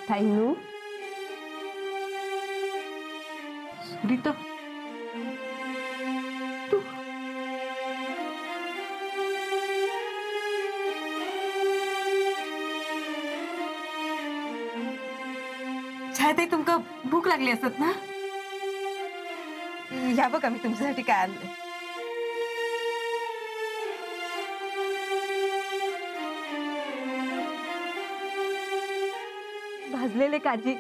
ताईनू रीता तू छायाताई तुमका भूक लागली असत ना? या बघा मी तुमच्यासाठी काय आणलंय. भाजलेले काजी.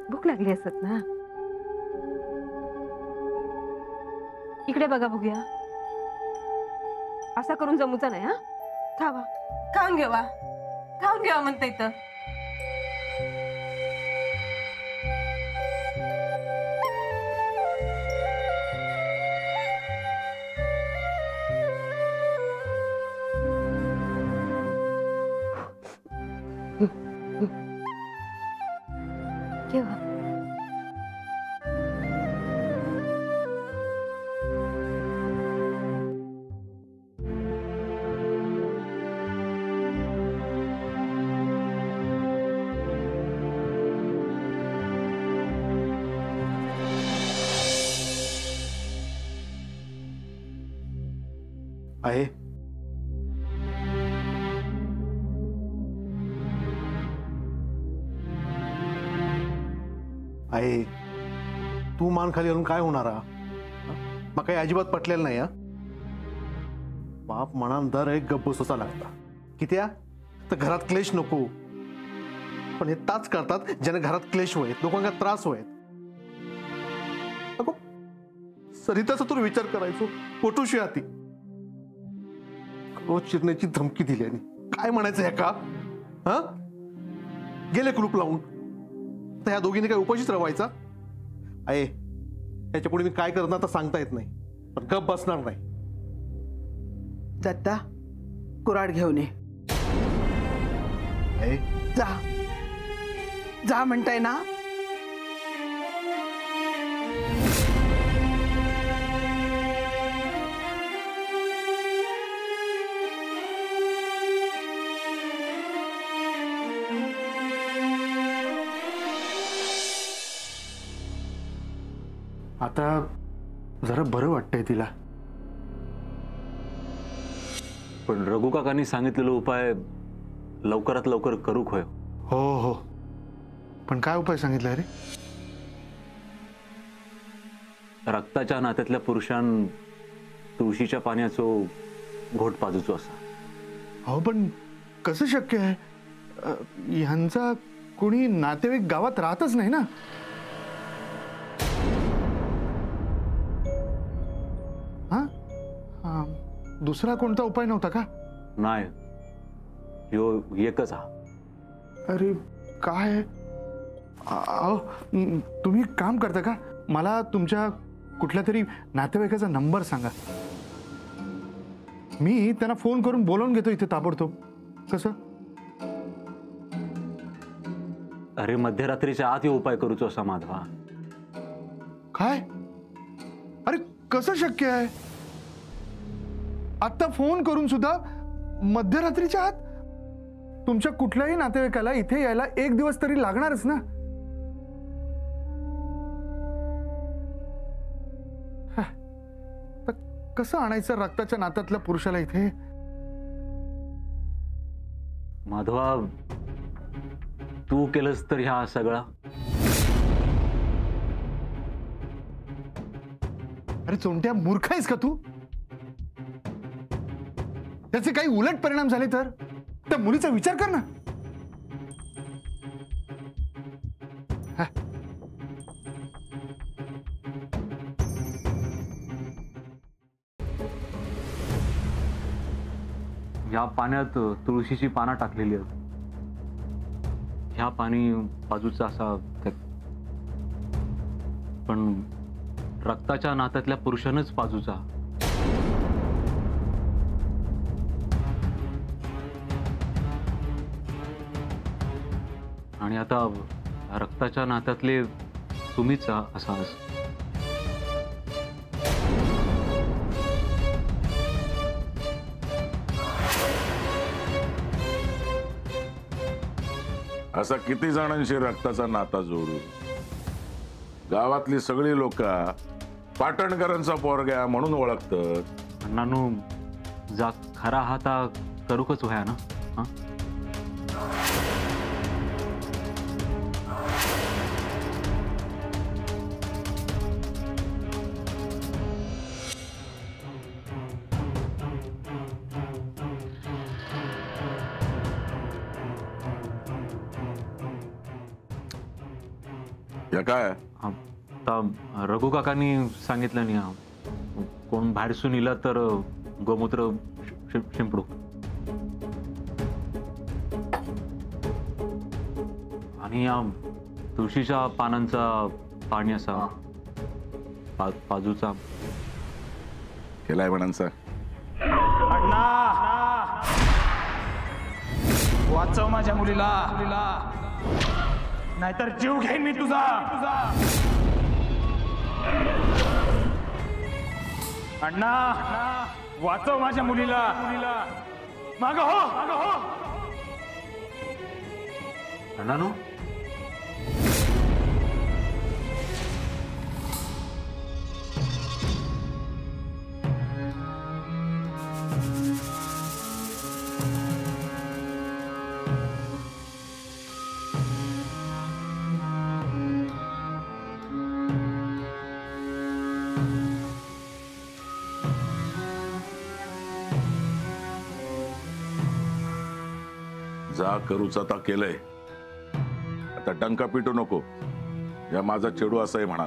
भूक लागली असत ना? इकडे बघा बघूया. असा करून जमूचा नाही. हा खावा. खाऊन घेवा म्हणता इथं. केव्हा आहे आहे तू मान खाली घालून काय होणार? मग काही अजिबात पटलेलं नाही. बाप म्हणा दर एक गप्प बसायचा लागता. किती तर घरात क्लेश नको. पण हे ताच करतात ज्याने घरात क्लेश होत लोकांना त्रास होत. सरिताचा तू विचार करायचो. पोटूशी हाती रोज चिरण्याची धमकी दिली आणि काय म्हणायचं ह्या का? हा गेले कुलूप लावून. तर ह्या दोघींनी काय उपाशीच रवायचा आहे? याच्या पुढे मी काय करणार तर सांगता येत नाही. पण गप बसणार नाही. दत्ता कुऱ्हाड घेऊन ये. जा जा म्हणताय ना. आता जरा बरं वाटतंय तिला. पण रघु काकांनी सांगितलेला उपाय लवकरात लवकर करू खोय. हो हो पण काय उपाय सांगितला रे? रक्ताच्या नात्यातल्या पुरुषां तुळशीच्या पाण्याचो घोट पाजूचो असा. हो पण कसं शक्य आहे? ह्यांचा कोणी नातेवाईक गावात राहतच नाही ना. दुसरा कोणता उपाय नव्हता का? नाही यो एकच हा. अरे काय तुम्ही काम करता का? मला तुमच्या कुठल्या तरी नातेवाईकाचा नंबर सांगा. मी त्यांना फोन करून बोलवून घेतो इथे ताबडतोब. कसं? अरे मध्यरात्रीच्या आत यो उपाय करूचो असा माधवा. काय? अरे कसं शक्य आहे? आता फोन करून सुद्धा मध्यरात्रीच्या आत? तुमच्या कुठल्याही नातेवाईकाला इथे यायला एक दिवस तरी लागणारच ना. कसं आणायचं रक्ताच्या नात्यातल्या पुरुषाला इथे? माधवा तू केलंस तर ह्या सगळा. अरे चोंट्या मूर्ख आहेस का तू? त्याचे काही उलट परिणाम झाले तर त्या मुलीचा विचार कर ना. या पाण्यात तुळशीची पानं टाकलेली आहेत. ह्या पाणी बाजूचा असा पण रक्ताच्या नात्यातल्या पुरुषानंच बाजूचा. आणि आता रक्ताच्या नात्यातले तुम्हीच असा. असा किती जणांशी रक्ताचा नाता जोडू? गावातली सगळी लोक पाटणकरांचा पोरग्या म्हणून ओळखतात. नानू जा खरा हाता करूकच व्हाया ना. हा या काय आता रघु काकांनी सांगितलं नाही. कोण बाहेरसून इला तर गोमूत्र शिंपडू. आणि या तुळशीच्या पानांचा पाणी असा बाजूचा केलाय म्हणांचा. वाचव माझ्या मुलीला, नाहीतर जीव घेईन मी तुझा. अण्णा वाचव माझ्या मुलीला. माग हो. नानू जा करूच आता केलंय. आता डंका पिटू नको. या माझा चेडू असंही म्हणा.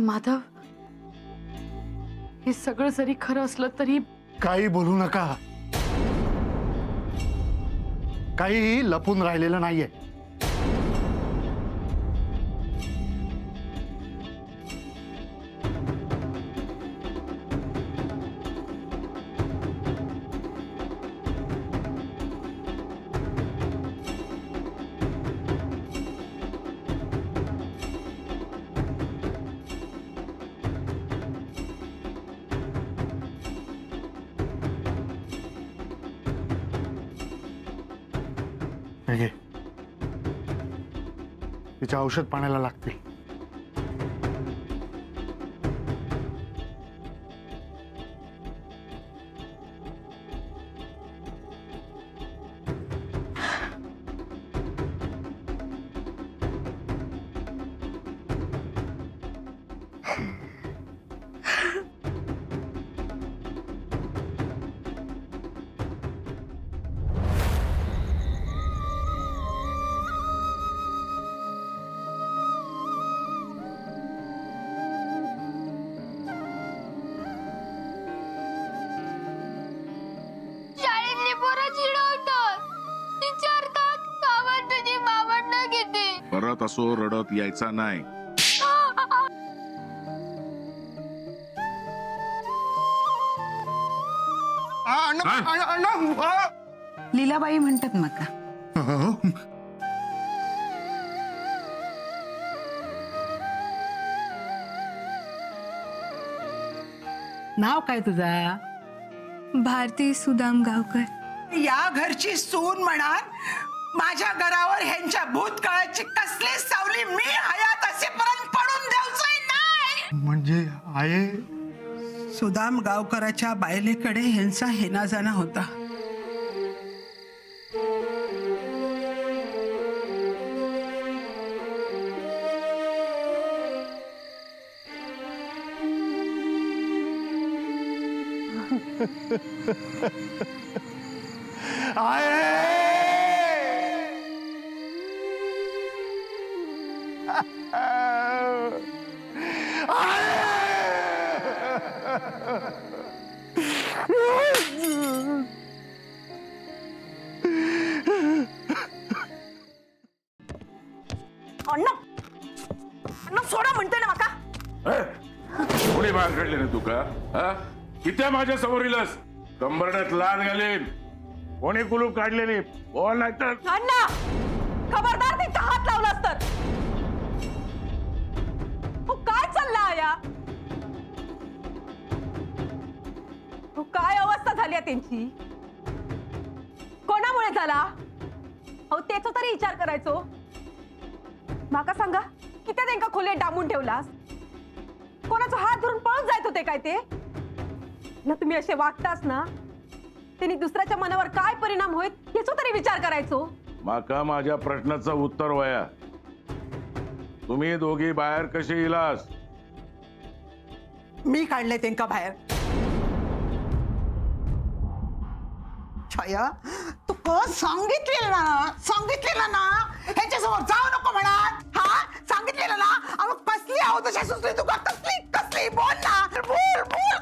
माधव, हे सगळं जरी खरं असलं तरी काही बोलू नका. काही लपून राहिलेलं नाहीये. हे घे. तिच्या औषध पाण्याला लागतील. परत असो रडत यायचा नाही. लीलाबाई म्हणतात मका. नाव काय तुझा? भारती सुदाम गावकर. या घरची सून म्हणा, माझ्या घरावर ह्यांच्या भूतकाळाची कसली सावली मी हयात असेपर्यंत पडून द्यायचंय नाही. म्हणजे आहे सुदाम गावकराच्या बायलेकडे ह्यांचा हेना जाणा होता. अण्णा अण्णा सोडा म्हणते ना माका. कोणी बाहेर काढले ना तुका? किती माझ्या समोर इलस? कंबरड्यात लाल घालीन. कोणी कुलूप काढले नाही? बोल नाही तर. अण्णा खबरदार तिचा हात लावलास तर. काय चालला या? काय अवस्था झाली आहे त्यांची? कोणामुळे झाला? अहो त्याचा तरी विचार करायचो. माका सांगा, किती त्यांका खोले डांबून ठेवलास? कोणाचा हात धरून पळून जायत होते काय ते? ना तुम्ही असे वागतास ना, त्यांनी दुसऱ्याच्या मनावर काय परिणाम होईल याचा तरी विचार करायचो. माका माझ्या प्रश्नाचं उत्तर वया. तुम्ही दोघी बाहेर कशी इलास? मी काढले त्यांका बाहेर. छाया, तू सांगितलेलं ना ह्याच्यासमोर जाऊ नको म्हणा. हा सांगितलेलं ना. अहो कसली आहो तशी सुचली तू का? कसली बोल ना. बोल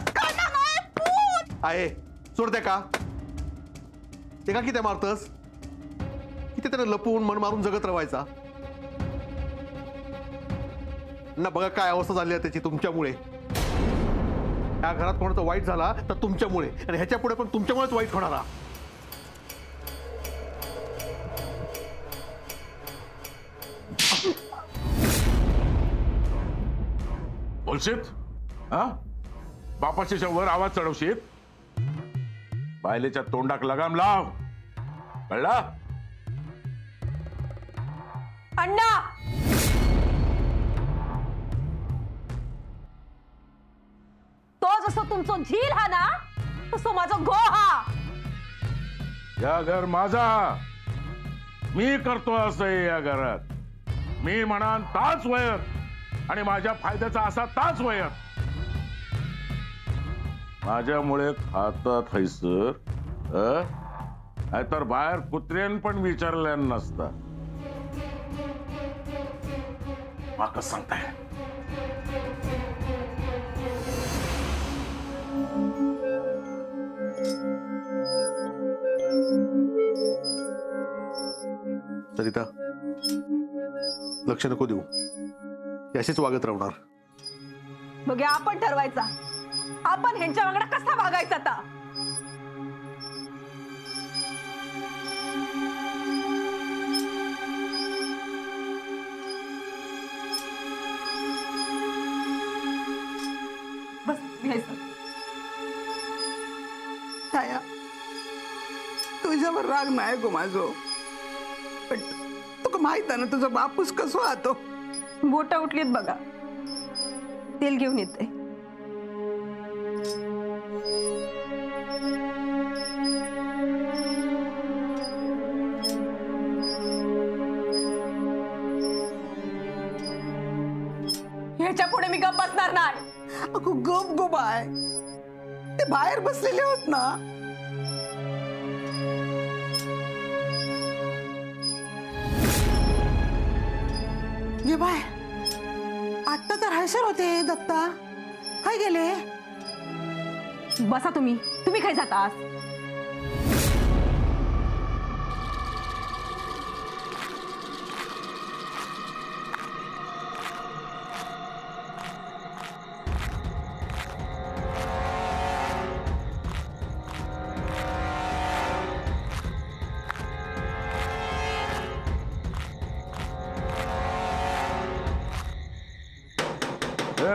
काना नाही बोल. आहे सोड द्या का? ते का किती मारतस? किती त्याने लपवून मन मारून जगत राहायचा ना. बघा काय अवस्था झाली आहे त्याची तुमच्यामुळे. या घरात कोणाचा वाईट झाला तर तुमच्यामुळे, आणि ह्याच्या पुढे पण तुमच्यामुळेच वाईट होणारा. बोलशीत? हा बापाच्या वर आवाज चढवशीत? बायलेच्या तोंडाक लगाम लाव. कळला? अण्णा तो जसं तुमचं झील हा ना, तसं माझं घो हा. या घर माझा. मी करतो असं या घरात. मी म्हणान ताच वयत, आणि माझ्या फायद्याचा असा ताच वयत. माझ्यामुळे खातात हैसर, नाहीतर बाहेर कुत्र्यान पण विचारल्या नसता. माका सांगताय? सरिता, लक्ष नको देऊ. अशीच वागत राहणार. बघा आपण ठरवायचा, आपण ह्यांच्या वागडा कसा वागायचा आता. बस घ्यायचं. छाया, तुझ्यावर राग नाही गो माझो, पण तुका माहित आहे ना तुझा बापूस कसो आतो. बोटा उठलीत बघा. तेल घेऊन येते. ह्याच्या पुढे मी गप बसणार नाही. अगो गप गो बाय, ते बाहेर बसलेले होत ना. ये बाय, आता तर हैसर होते दत्ता. काय गेले? बसा तुम्ही. तुम्ही काय जातास?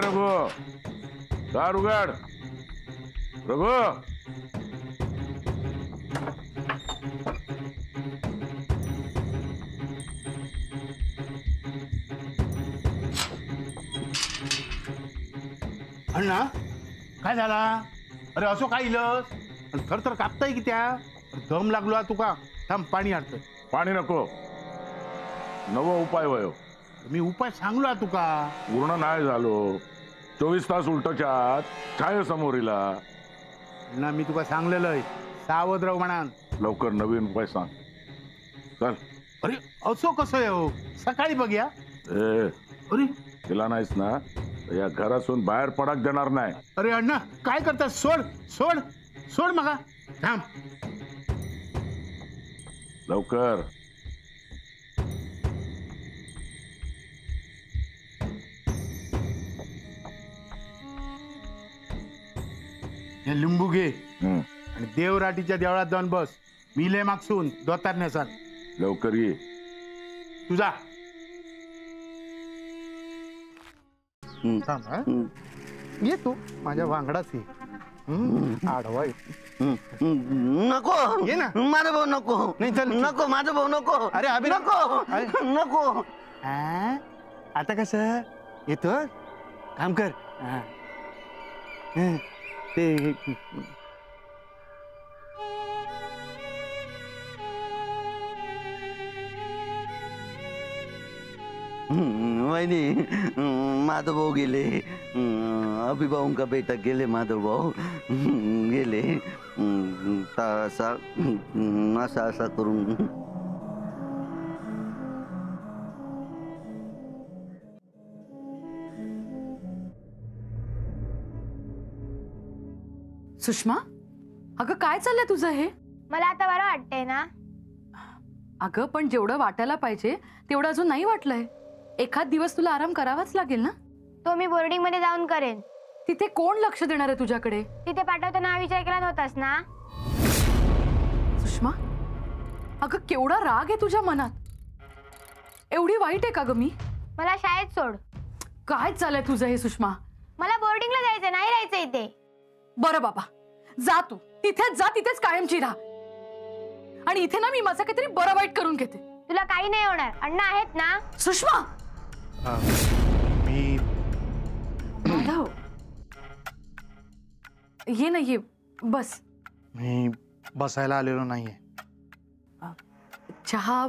रघु, दार उघड. रघु, अण्णा काय झाला? अरे असो काय इलस थर कापताय की त्या दम लागलो हा तुका. थांब पाणी आणतोय. पाणी नको, नवं उपाय वयो. मी उपाय सांगलो हा तुका. पूर्ण नाही झालो. 24 तास उलटच्या आत छाया समोरीला. अण्णा मी तुका सांगलेलं आहे सावध राहू म्हणान. लवकर नवीन उपाय सांग. चल. अरे असो कसं आहे हो? सकाळी बघूया. ए अरे तिला नाहीस ना या घरातून बाहेर पडक देणार नाही. अरे अण्णा काय करता? सोड सोड सोड मगा. थांब. लवकर. हे लिंबू घे हम्म. आणि देवराटीच्या देवळात जाऊन बस. मी लय मागसून दोतारण्याचा. लवकर ये. तुझा थांब हा. ये तू माझ्या वांगडाच ये. आडवा ये. नको ये ना. माझा भाऊ नको. नाही, चल. नको माझा भाऊ नको. अरे अभि नको नको. आता कसं येतो? काम कर. हा. ते वहिनी माधव भाऊ गेले. अभिभाऊ का बेटा गेले. माधव भाऊ गेले. असा असा असा करून सुषमा, अगं काय चाललंय तुझं हे? मला आता बरं वाटतंय ना. अगं पण जेवढं वाटायला पाहिजे तेवढं अजून नाही वाटलंय. एखाद दिवस तुला आराम करावाच लागेल ना. तो मी बोर्डिंग मध्ये जाऊन करेन. तिथे कोण लक्ष देणार आहे तुझ्याकडे? तिथे पाठवताना हा विचार केला नव्हतास ना. सुषमा, अगं केवढा राग आहे तुझ्या मनात. एवढी वाईट आहे का ग मी? मला शाळेत सोड. काय चाललंय तुझं हे सुषमा? मला बोर्डिंगला जायचं नाही राहायचं इथे. बरं बाबा, जा तू तिथेच जा, तिथेच कायमची राहा. आणि इथे ना मी माझं काहीतरी बरं वाईट करून घेते. तुला काही नाही होणार. अण्णा आहेत ना. सुषमा, मी माधव, ये ना, ये बस. मी बसायला आलेलो नाहीये. चहा?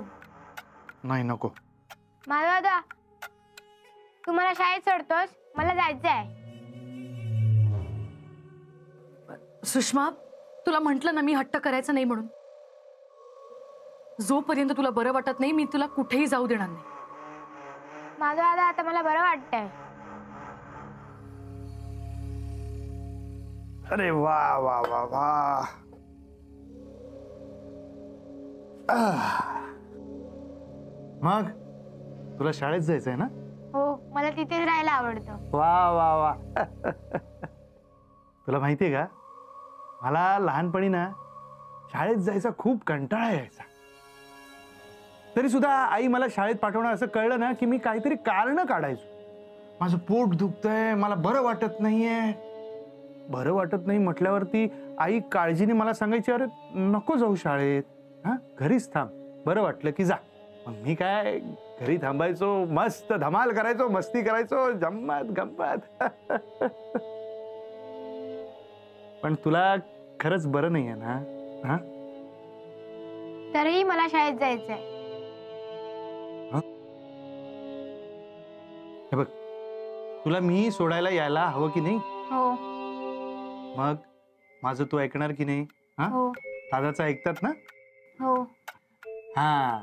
नाही नको. माझा दादा, तू मला शाळेत सोडतोस? मला जायचंय. सुषमा, तुला म्हंटल ना मी हट्ट करायचं नाही म्हणून. जोपर्यंत तुला बरं वाटत नाही मी तुला कुठेही जाऊ देणार नाही. माझा दादा, आता मला बरं वाटतंय. अरे वा वा वा वा. मग तुला शाळेत जायचंय ना? हो, मला तिथेच राहायला आवडतं. वा वा वा. तुला माहितीये का, मला लहानपणी ना शाळेत जायचा खूप कंटाळा यायचा. तरी सुद्धा आई मला शाळेत पाठवणार असं कळलं ना की मी काहीतरी कारण काढायचो. माझं पोट दुखतंय, मला बरं वाटत नाहीये. बरं वाटत नाही म्हटल्यावरती आई काळजीने मला सांगायची, अरे नको जाऊ शाळेत, हा घरीच थांब, बरं वाटलं की जा. मग मी काय घरी थांबायचो, मस्त धमाल करायचो, मस्ती करायचो, जम्मत गंमत. पण तुला खरंच बरं नाहीये ना? हा, तरीही मला शाळेत जायचंय. हे बघ, तुला मी सोडायला यायला हवं की नाही? हो मग माझं तू ऐकणार की नाही? हा, हो दादाचं ऐकतात ना? हो. हा,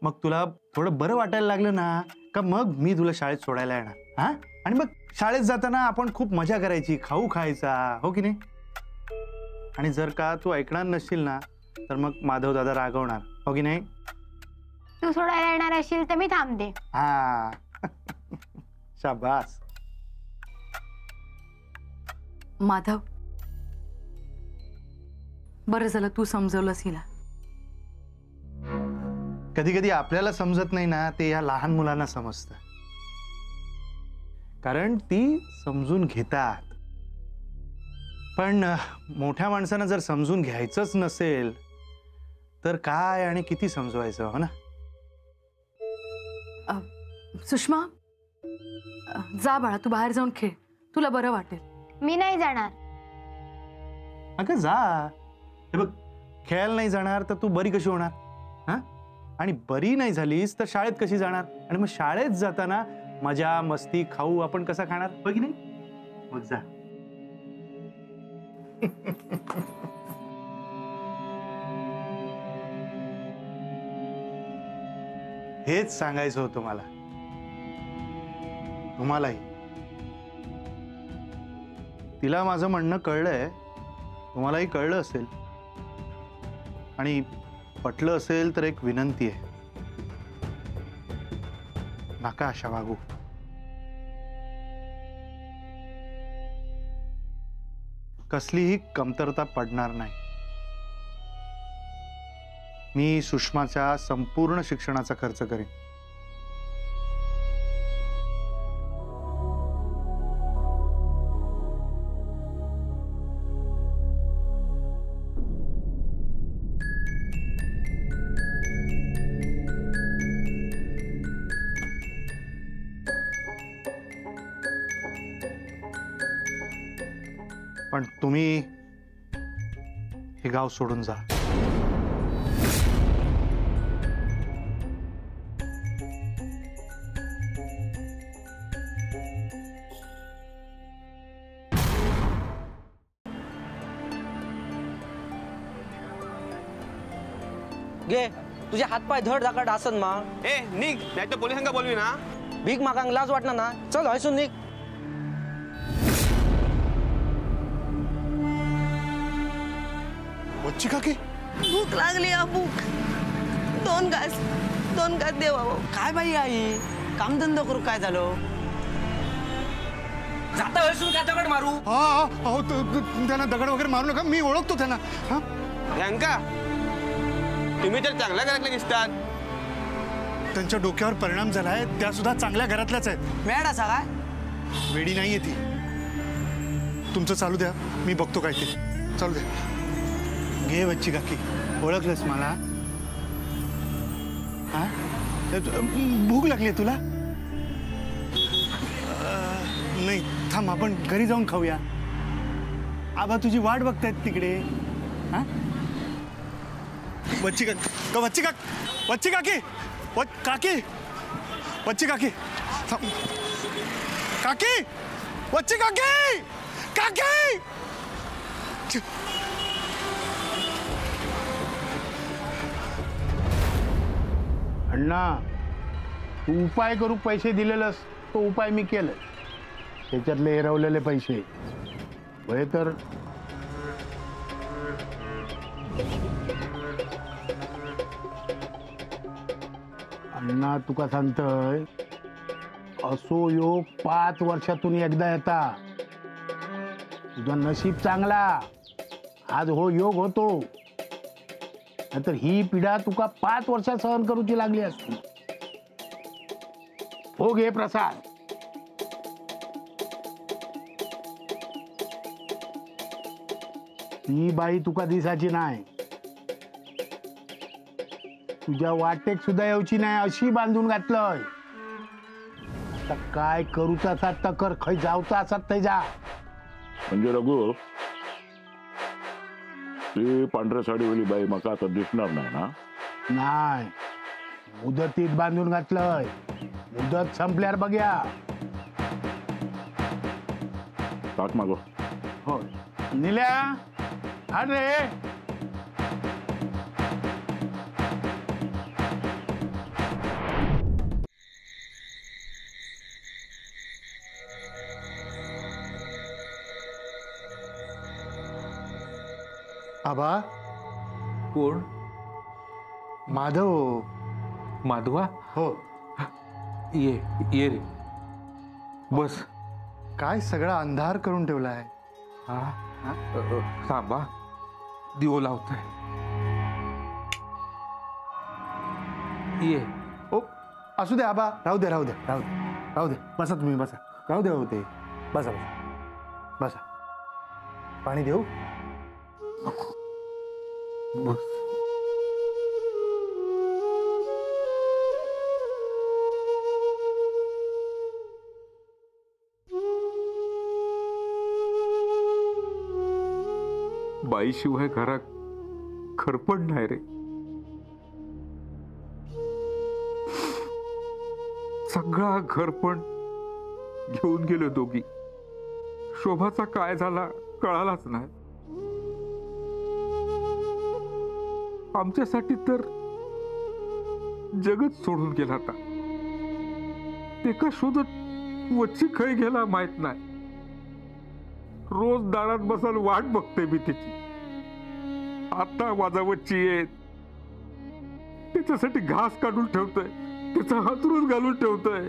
मग तुला थोडं बरं वाटायला लागलं ना का मग मी तुला शाळेत सोडायला येणार. हा, आणि मग शाळेत जाताना आपण खूप मजा करायची, खाऊ खायचा, हो की नाही? आणि जर का तू ऐकणार नसशील ना तर मग माधव दादा रागवणार, हो की नाही? तू सोडायला येणार असेल तर मी थांबते. हा. शाबास. माधव, बरं झालं तू समजवलंस हिला. कधी कधी आपल्याला समजत नाही ना ते या लहान मुलांना समजतं, कारण ती समजून घेतात. पण मोठ्या माणसानं जर समजून घ्यायचंच नसेल तर काय आणि किती समजवायचं, हो ना? सुषमा, जा बाळा, तू बाहेर जाऊन खेळ. तुला बरं वाटेल. मी नाही जाणार. अगं जा. हे बघ, खेळायला नाही जाणार तर तू बरी कशी होणार? हा, आणि बरी नाही झालीस तर शाळेत कशी जाणार? आणि मग शाळेत जाताना मजा मस्ती खाऊ आपण कसा खाणार? बघ नाही, मग जा. हेच सांगायचं होतं मला तुम्हालाही. तिला माझं म्हणणं कळलंय, तुम्हालाही कळलं असेल. आणि पटलं असेल तर एक विनंती आहे, नका अशा वागू. कसलीही कमतरता पडणार नाही. मी सुषमाच्या संपूर्ण शिक्षणाचा खर्च करेन. पण तुम्ही हे गाव सोडून जा. घे तुझे हातपाय धड धाकट आसन मा. ए निघ, नाही तर पोलिसांना बोलवी ना. भीक मागांक लाज वाटणार ना. चल हयसून निघ. बच्ची काकी, भूक लागली आ भूक. दोन घास देवा. काय बाई आई, कामधंदा करू काय झालं? जाता हयसून काय दगड मारू? अहो त्यांना दगड वगैरे मारू नका, मी ओळखतो त्यांना. हा, प्रियांका, तुम्ही तर चांगल्या घरातले दिसतात. त्यांच्या डोक्यावर परिणाम झालाय, त्या सुद्धा चांगल्या घरातल्याच आहेत. मॅड असा काय? वेडी नाहीये ती. तुमचं चालू द्या, मी बघतो काय ते. चालू द्या. घे बच्ची काकी, ओळखलंस मला? हा, भूक लागली तुला? नाही, थांब, आपण घरी जाऊन खाऊया. आबा तुझी वाट बघतायत तिकडे. हा, बच्ची काकी, बच्ची काकी, काकी, बच्ची काकी, काकी, बच्ची काकी, काकी. अण्णा, तू उपाय करू पैसे दिलेलंस, तो उपाय मी केलं. त्याच्यातले हिरवलेले पैसे वय तर अण्णा तुका सांगतोय, असो योग 5 वर्षातून एकदा येता. तुझा नशीब चांगला, आज हो योग होतो, नाहीतर ही पिढा तुका 5 वर्षात सहन करूची लागली असती. हो घे प्रसाद. ती बाई तुका दिसाची नाही, तुझ्या वाटेक सुद्धा येऊची नाही अशी बांधून घातलंय. आता काय करूचा असात तर कर, खय जाऊचा असात थंय जा. म्हणजे रघु, ती पांढऱ्या साडीवाली बाई मका आता दिसणार नाही ना? नाही, मुदतीत बांधून घातलंय. मुदत संपल्यावर बघ्या. ताक मागो. हो निल्या, आण रे. आबा, कोण? माधव. माधवा? हो. ये रे, बस. काय सगळा अंधार करून ठेवलाय? थांबा, दिवो लावतोय. ये. ओ, असू दे आबा, राहू दे, राहू दे, राहू दे, राहू दे. बसा तुम्ही, बसा. राहू दे, होते. बसा बसा बसा. पाणी देऊ? बस. बाईशिवाय घरात खरपण नाही रे. सगळा घरपण घेऊन गेलो दोघी. शोभाचा काय झाला कळालाच नाही. आमच्यासाठी तर जगच सोडून गेला आता. ते का शोधत वच्ची खै गेला माहित नाही. रोज दारात बसाल वाट बघते मी त्याची. आता माझा वच्ची येत त्याच्यासाठी घास काढून ठेवतोय, त्याचा हातरूच घालून ठेवतोय.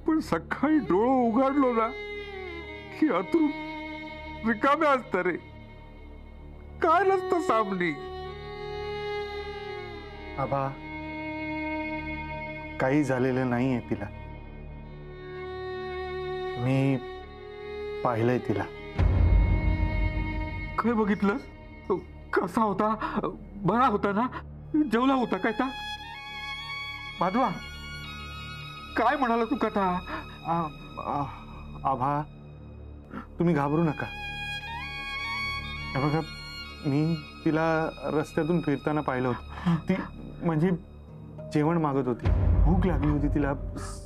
पण सकाळी डोळं उघडलो ना की हातरून रिकाम्या असत रे. काय नसतं सामनी. आबा काही झालेलं नाहीये तिला. मी पाहिलंय तिला. काय बघितलं? कसा होता? बरा होता ना? जेवला होता काय? ता माधवा काय म्हणाला तू कथा? आभा तुम्ही घाबरू नका. हे बघा मी तिला रस्त्यातून फिरताना पाहिलं होतं. ती म्हणजे जेवण मागत होती, भूक लागली होती तिला.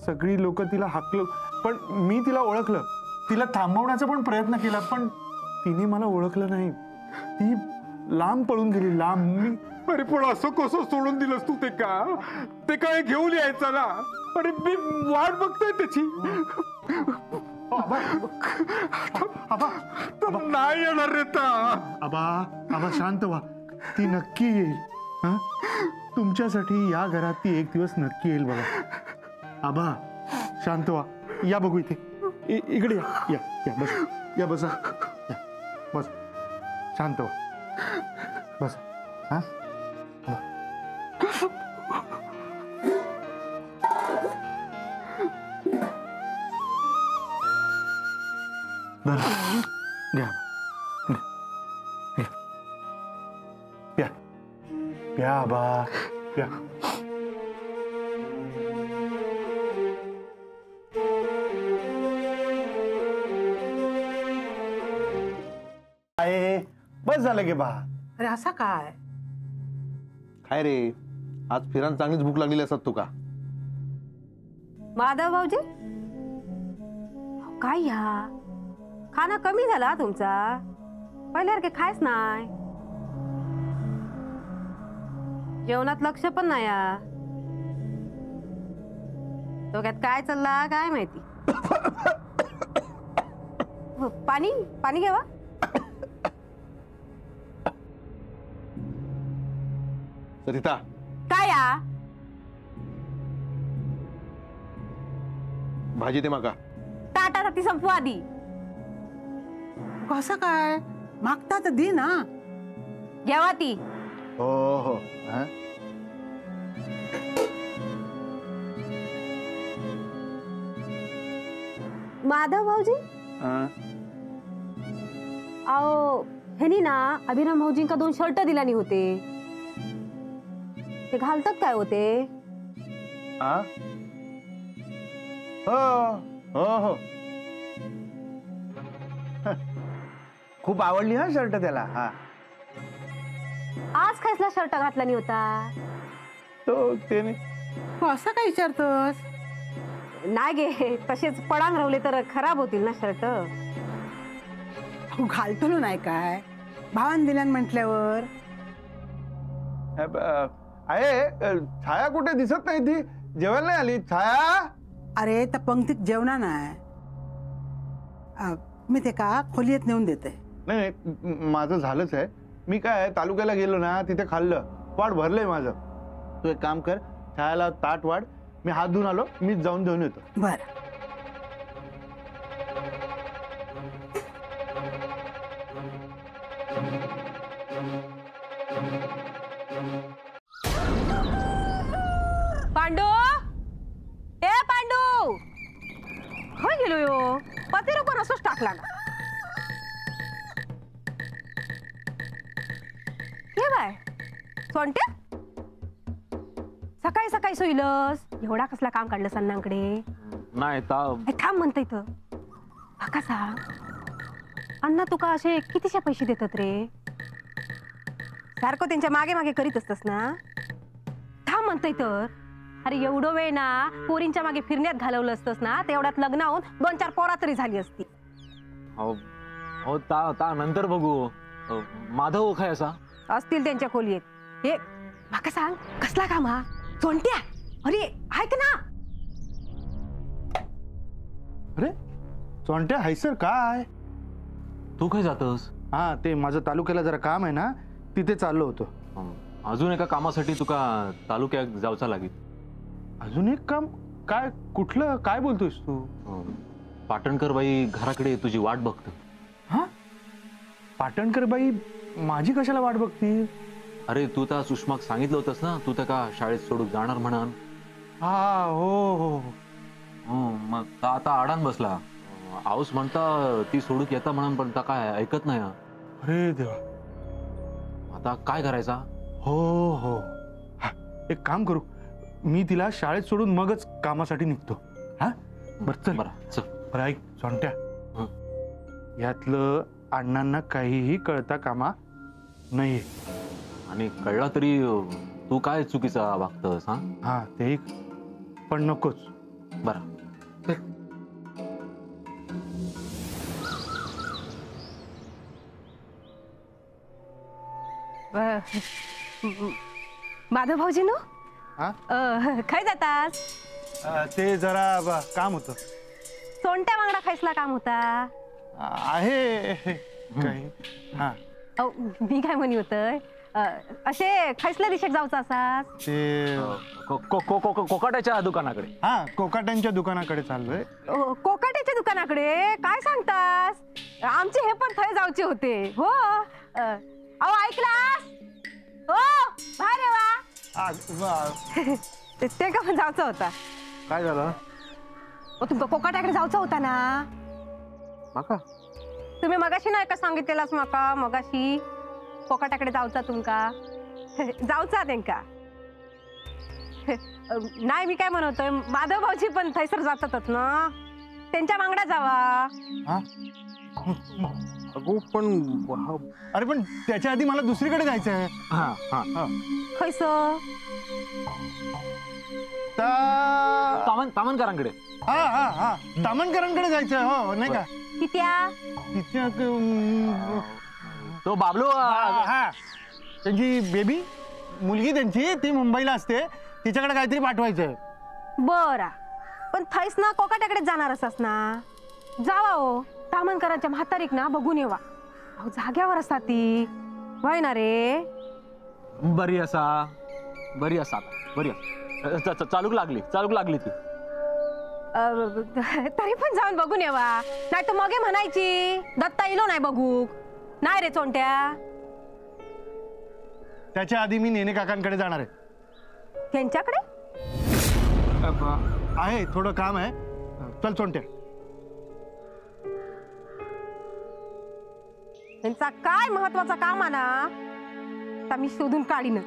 सगळी लोक तिला हाकलं, पण मी तिला ओळखलं. तिला थांबवण्याचा पण प्रयत्न केला, पण तिने मला ओळखलं नाही. ती लांब पळून गेली, लांब. मी अरे पण असं कसं सोडून दिलंस तू? ते का ते काय घेऊन यायचं ना? अरे मी वाट बघतोय त्याची. नाही येणार रे ता. आबा शांत व्हा. ती नक्की येईल. हा तुमच्यासाठी या घरात ती एक दिवस नक्की येईल बघा. आबा शांत व्हा. या बघू इथे. इकडे या. या बस. या बसा. या बस. शांत व्हा. बस. हा घ्या. प्या आबा प्या. बस झालं की बा. अरे असा काय? काय रे, आज फिरान चांगलीच भूक लागलेली असत तुका. माधव भाऊजी काय ह्या खाना कमी झाला तुमचा. पहिल्यासारखे खायच नाही. जेवणात लक्ष पण नाही. डोक्यात काय चालला काय माहिती. पाणी पाणी घ्यावा. सरिता काय भाजी दे माका. ताटासाठी संपू आधी. कसं काय मागता तर दे ना. घ्यावा ती. हो हो. माधव भाऊजी आओ ह्यानी ना अभिराम भाऊजींका 2 शर्ट दिलानी होते. ते घालतात काय होते? हो हो. खूप आवडली हा शर्ट त्याला. हा आज कसला शर्ट घातलानी होता? तो त्याने. असं काय विचारतोस? नाही गे, तसेच पडांग रावले तर खराब होतील ना शर्ट. घालतो नाही काय भावान दिल्यान म्हटल्यावर. आहे छाया कुठे दिसत नाही. ती जेवायला नाही आली. छाया. अरे त्या पंक्तीत जेवणा नाही. मी ते का खोलीत नेऊन देते. नाही माझं झालंच आहे. मी काय तालुक्याला गेलो ना तिथे खाल्लं. पाठ भरलंय माझं. तू एक काम कर, छायाला ताट वाढ. मी हात धुवून आलो, मीच जाऊन देऊन येतो. बर. पांडू ए पांडू खय गेलो यो? पती रोको असंच टाकला ना. हे बाय सोंट्या सकाळी सकाळी सोयलस. एवढा कसला काम काढलं सन्नांकडे? नाही ता थांब म्हणता इथं. कसा अण्णा तुका असे कितीशे पैसे देतात रे? सारखं त्यांच्या मागे मागे करीत असतस ना? थांब म्हणतोय तर. अरे एवढं वेळ ना पोरींच्या मागे फिरण्यात घालवलं असतंस ना, तेवढ्यात लग्न होऊन 2-4 पोरा तरी झाली असती. हो ता नंतर बघू. माधव काय असा असतील त्यांच्या खोलीत. हे माका सांग, कसला काम हा? चोंट्या, अरे ऐक ना. अरे चोंट्या हायसर काय? तू काय जातस? हा, ते माझं तालुक्याला जरा काम आहे ना, तिथे चाललो होतो. अजून एका कामासाठी तुका तालुक्यात जावचा लागेल. अजून एक काम? काय? कुठलं? काय बोलतोयस तू? पाटणकर बाई घराकडे तुझी वाट बघते. हा, पाटणकर बाई माझी कशाला वाट बघती? अरे तू त्या सुषमाक सांगितलं होतंस ना, तू त्या शाळेत सोडून जाणार म्हणून. हा, हो. मग आता आडान बसला. आऊस म्हणता ती सोडूक येता म्हणून, पण ता काय ऐकत नाही. अरे देवा, आता काय करायचा? हो, एक काम करू, मी तिला शाळेत सोडून मगच कामासाठी निघतो. हा, बरं चल. बरं ऐक सोंट्या, यातलं अण्णांना काहीही कळता कामा नाहीये. आणि कळला तरी तू काय चुकीचा वागतस? हा, ते पण नकोच. बरं. माधव भाऊजी नो, काय जातास? ते जरा काम होतं. सोंट्या वांगडा खायसला काम होता आहे काही. हा, मी काय म्हणी होतय, असे खायसल्या दिशेक जाऊचा असास? ते कोकाट्याच्या दुकानाकडे. हा, कोकाट्यांच्या दुकानाकडे चाललोय. कोकाट्याच्या दुकानाकडे? काय सांगतास? आमचे हे पण थंय जाऊचे होते. हो, अहो ऐकलास? हो, भारे वा. ते का पण जाऊचा होता. काय झालं? तुमका कोकाट्याकडे जाऊचा होता ना? माका तुम्ही मगाशी नाही का सांगितलेलास माका? मगाशी कोकाट्याकडे जाऊचा तुमका. जाऊचा त्यांका. नाही, मी काय म्हणतोय, माधव भाऊजी पण थैसर जातातच ना, त्यांच्या मागण्या जावा. पण अरे, पण त्याच्या आधी मला दुसरीकडे जायचंय. खैस? तामणकरांकडे. हा, तामणकरांकडे जायचंय. हो, नाही का? तिथ्या तो बाबलो. हा, त्यांची बेबी मुलगी, त्यांची ती मुंबईला असते, तिच्याकडे काहीतरी पाठवायचंय. बरा, पण थैस ना कोकाट्याकडे जाणार असस ना? जावा हो, तामणकरांच्या म्हातारीक ना बघून येवा. अहो जाग्यावर असतात ती. वय ना रे. बरी असा. चालूक लागली ती. तरी पण जाऊन बघून येवा. नाही तर मगे म्हणायची दत्ता इलो नाही बघू. नाही रे चोंट्या. त्याच्या आधी मी नेने काकांकडे जाणार आहे. त्यांच्याकडे आहे, थोडं काम आहे. चल चोंट्या. त्यांचा काय महत्वाचा काम आहे ना, तर मी शोधून काढीनच.